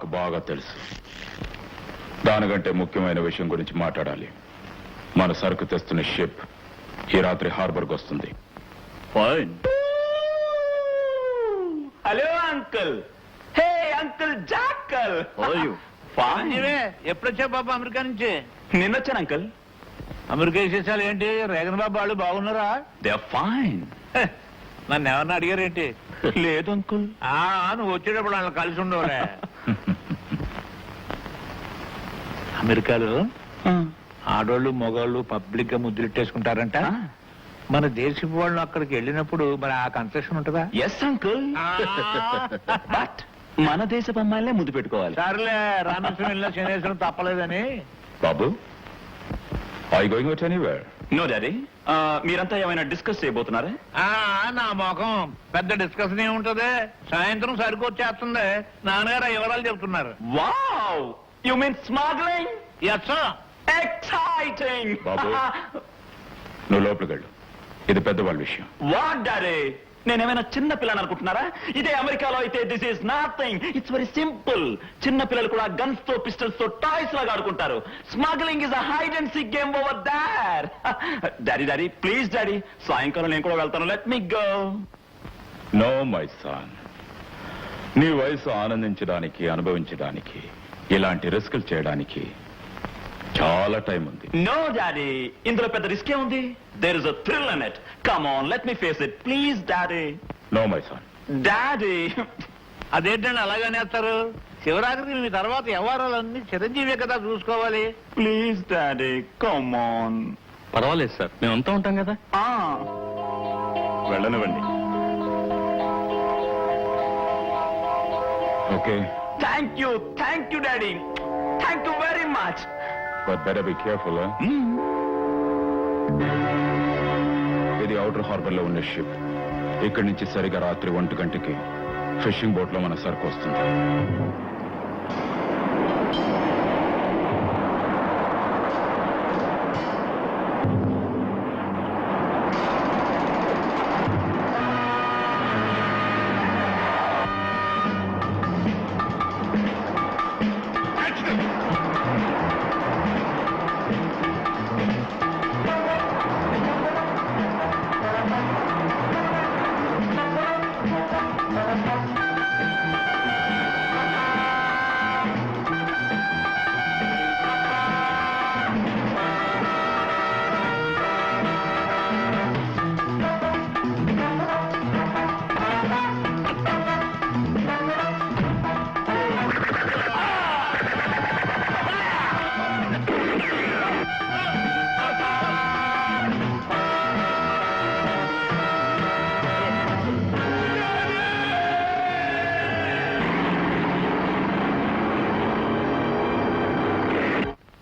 నాకు బాగా తెలుసు. దానికంటే ముఖ్యమైన విషయం గురించి మాట్లాడాలి. మన సరుకు తెస్తున్న షిప్ ఈ రాత్రి హార్బర్కి వస్తుంది. Fine. Hello uncle. Hey uncle jackal. Fine. ఎప్పుడొచ్చా బాబు అమెరికా నుంచి? నిన్నొచ్చాను అంకుల్. అమెరికా విశేషాలు ఏంటి? రేగన్ బాబు వాళ్ళు బాగున్నారా? They fine. నన్ను ఎవరన్నా అడిగారేంటి? లేదు అంకుల్. నువ్వు వచ్చేటప్పుడు వాళ్ళని కలిసి ఉండవులే. అమెరికాలో ఆడోళ్ళు మగవాళ్ళు పబ్లిక్ గా ముద్దులెట్టేసుకుంటారంట. మన దేశపు వాళ్ళు అక్కడికి వెళ్ళినప్పుడు మరి ఆ కన్సెషన్ ఉంటుందా? Yes uncle. బట్ మన దేశపు అమ్మాయిలే ముద్దు పెట్టుకోవాలి. సర్లే, రామేశ్వరం వెళ్ళిన శనేశ్వరం తప్పలేదని. బాబు, I going out anywhere? No daddy. మీరంతా ఏమైనా డిస్కస్ చేయబోతున్నారా? నా మొఖం పెద్ద డిస్కషన్ ఏముంటది? సాయంత్రం సరుకు వచ్చేస్తుంది. నాన్నగారు ఆ వివరాలు చెప్తున్నారు. Wow, you mean smuggling? Yes. Exciting. బాబు, నువ్వు లోపలికి వెళ్ళు. ఇది పెద్దవాళ్ళ విషయం. What daddy? నేనేమైనా చిన్న పిల్లని అనుకుంటున్నారా? ఇదే అమెరికాలో అయితే this is nothing. It's very simple. చిన్న పిల్లలు కూడా గన్స్ తో పిస్టల్స్ తో టాయ్స్ లాగా ఆడుకుంటారు. Smuggling is a hide and seek game over there. Daddy daddy please daddy, సాయంకాలం నేను కూడా వెళ్తాను. Let me go. No my son, నీ వయసు ఆనందించడానికి, అనుభవించడానికి, ఇలాంటి రిస్కులు చేయడానికి చాలా టైం ఉంది. నో డాడీ, ఇందులో పెద్ద రిస్క్ ఏముంది? There is a thrill in it. Come on, let me face it please daddy. No my son. Daddy అదేంటండి అలాగనేస్తారు? శివరాత్రికి మీ తర్వాత వ్యవహారాలన్నీ చిరంజీవి కదా చూసుకోవాలి. Please daddy come on. పర్వాలేదు సార్, మేమంతా ఉంటాం కదా. వెళ్ళనివ్వండి. Okay. Thank you daddy. Thank you very much. But better be careful. ఇది ఔటర్ హార్బర్ లో ఉన్న షిప్. ఇక్కడి నుంచి సరిగా రాత్రి 1 గంటకి ఫిషింగ్ బోట్ లో మన సరుకు వస్తుంది.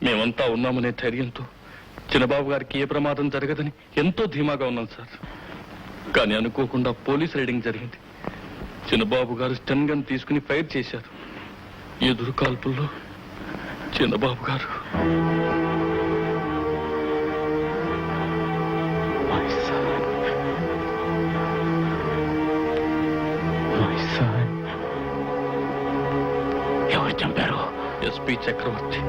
మేమంతా ఉన్నామనే ధైర్యంతో చిన్నబాబు గారికి ఏ ప్రమాదం జరగదని ఎంతో ధీమాగా ఉన్నాం సార్. కానీ అనుకోకుండా పోలీస్ రైడింగ్ జరిగింది. చిన్నబాబు గారు స్టన్ గన్ తీసుకుని ఫైర్ చేశారు. ఎదురు కాల్పుల్లో చిన్నబాబు గారు ఎవరు చంపారు? ఎస్పీ చక్రవర్తి.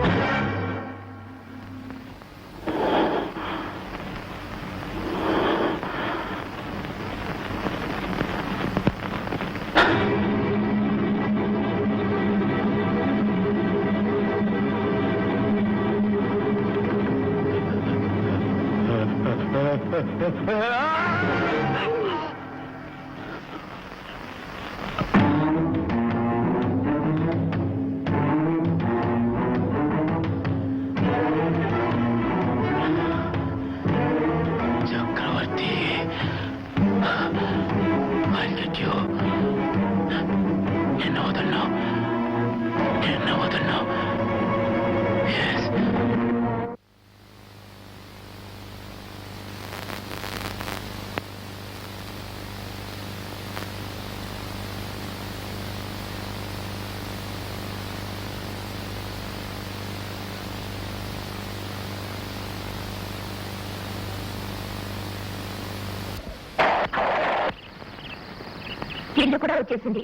ఇల్లు కూడా వచ్చేసింది.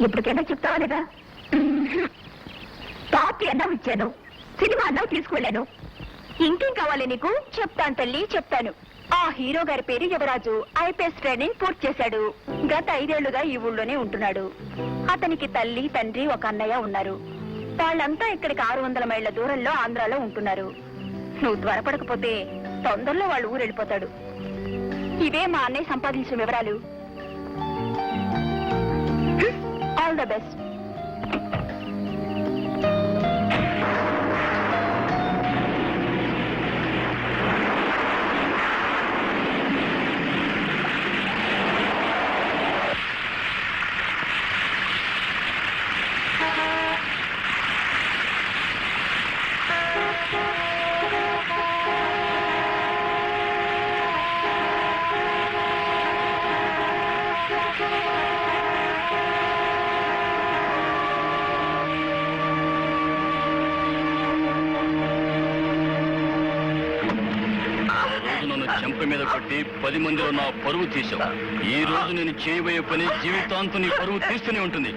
ఇప్పటికైనా చెప్తావా లేదా? కాఫీ అన్నం ఇచ్చాను, సినిమా అన్నం తీసుకువెళ్ళాను. ఇంకేం కావాలి నీకు? చెప్తాను తల్లి, చెప్తాను. ఆ హీరో గారి పేరు యువరాజు. ఐపీఎస్ ట్రైనింగ్ పూర్తి చేశాడు. గత 5 ఏళ్లుగా ఈ ఊళ్ళోనే ఉంటున్నాడు. అతనికి తల్లి, తండ్రి, ఒక అన్నయ్య ఉన్నారు. వాళ్ళంతా ఇక్కడికి 600 మైళ్ళ దూరంలో ఆంధ్రాలో ఉంటున్నారు. నువ్వు త్వరపడకపోతే తొందరలో వాళ్ళు ఊరు వెళ్ళిపోతాడు. ఇవే మా అన్నయ్య సంపాదించిన వివరాలు. All the best. చెంప మీద కొట్టి 10 మందిలో నా పరువు తీశావు. ఈ రోజు నేను చేయబోయే పని జీవితాంతం నీ పరువు తీస్తూనే ఉంటుంది.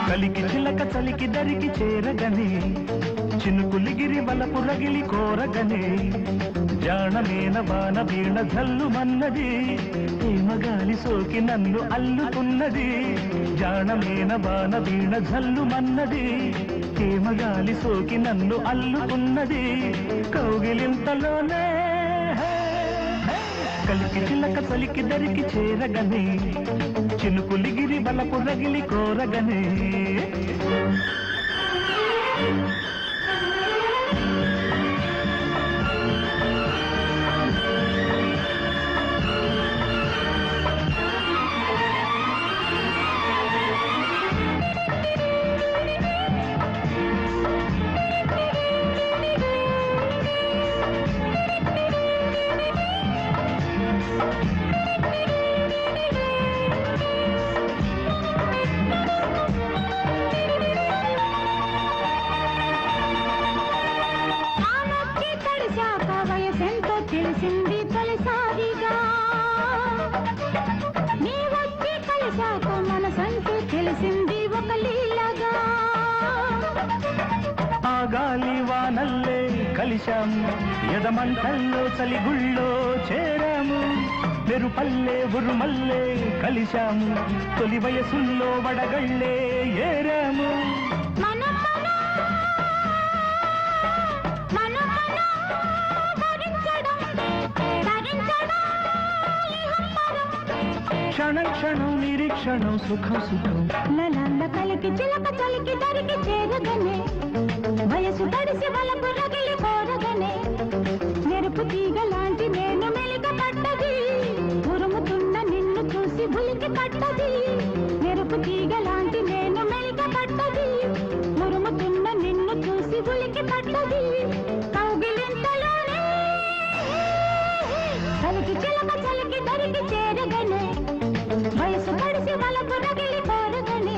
కలికి చిలక చలికి దరికి చేరగనే, చినుకులిగిరి వలపు రగిలి కోరగనే, జాణమేన బాణ వీణ జల్లు మన్నది, ప్రేమగాలి సోకి నన్ను అల్లుకున్నది. జాణమేన బాణ వీణ జల్లు మన్నది, ప్రేమగాలి సోకి నన్ను అల్లుకున్నది. కౌగిలింతలోనే కలికి చిలక చలికి దరికి చేరగనే, చినుకులిగిరి బలపు రగిలి కోరగనే. వయసెంతో తెలిసింది తొలిసారిగా నీ వచ్చి కలిశాక మనసంటూ తెలిసింది ఒక లీలగా ఆ గాలి వానల్లే కలిశాము ఎదమంటల్లో చలిగుళ్ళో చేరాము మెరుపల్లే ఉరుమల్లే కలిశాము తొలి వయసుల్లో వడగళ్ళే ఏరాము మనం భరించడం క్షణం క్షణం నిరీక్షణం సుఖం సుఖం లలల్ల కలికి చిలక చలికి దరికి చేరగనే వయసు తడిసి వలపు రగిలి కోరగనే మెరుపు తీగ లాంటి నేను మెలిక పట్టది ఉరుముతున్న నిన్ను చూసి ఉలికి పట్టది మెరుపు తీగ లాంటి నేను మెలిక పట్టది ఉరుముతున్న నిన్ను చూసి ఉలికి పట్టది కౌగిలింతలోనే కలికి చిలక చలికి దరికి చేరగనే వయసు తడిసి వలపు రగిలి కోరగనే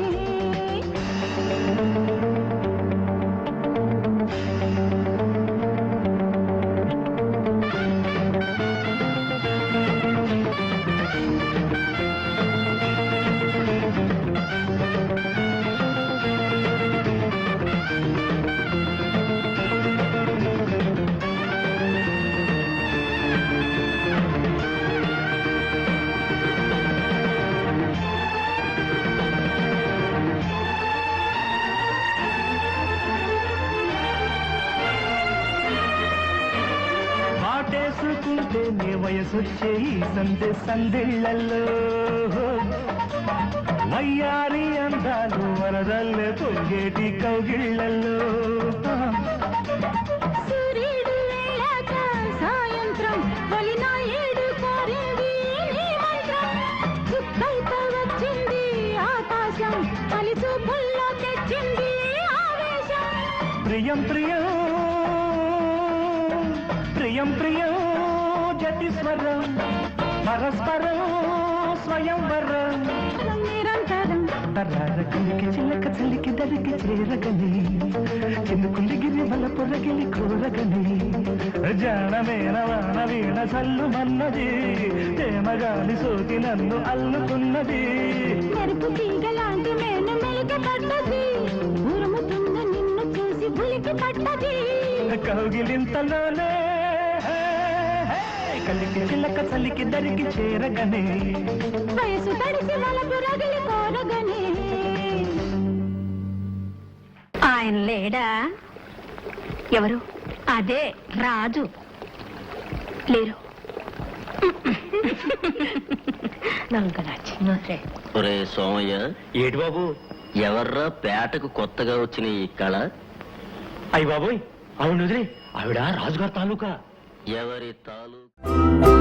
మాటేసుకుంటే నీ వయసొచ్చే ఈ సందె సందెళ్ళల్లో వయ్యారి అందాలు వరదల్లే పొంగేటి కౌగిళ్ళల్లో సూర్యుడు వెళ్ళాక సాయంత్రం వలిన ఏడు కోరింది నీ మంత్రం చుక్కైతో వచ్చింది ఆకాశం కలిసు పుల్లో తెచ్చింది ఆవేశం ప్రియం ప్రియం ప్రియం ప్రియం జతిస్వరం పరస్పరం స్వయంవరం నిరంతరం తర్రార కలికి చిలక చలికి దరికి చేరగని చినుకులిగిరి బల పొరగిలి కోరగని జానమేన వాన వీణ చల్లు మన్నది తేమగాలి సోకి నన్ను అల్లుకున్నది మెరుపు తీగ లాంటి మేను మెలిక పట్టది ఉరుముతున్న నిన్ను చూసి ఉలికి పట్టది కౌగిలింతలోనే కలికి చిలక చలికి దరికి చేరగనే వయసు తడిసి వలపు రగిలి కోరగనే ఆయన లేడా ఎవరు? అదే రాజు లేరు. ఒరే సోమయ్య, ఏటి బాబు? ఎవర్రా పేటకు కొత్తగా వచ్చిన ఈ కళ? అయ్యి బాబోయ్, అవును ఆవిడ రాజుగారి తాలూకా. ఎవరి తాలూకా?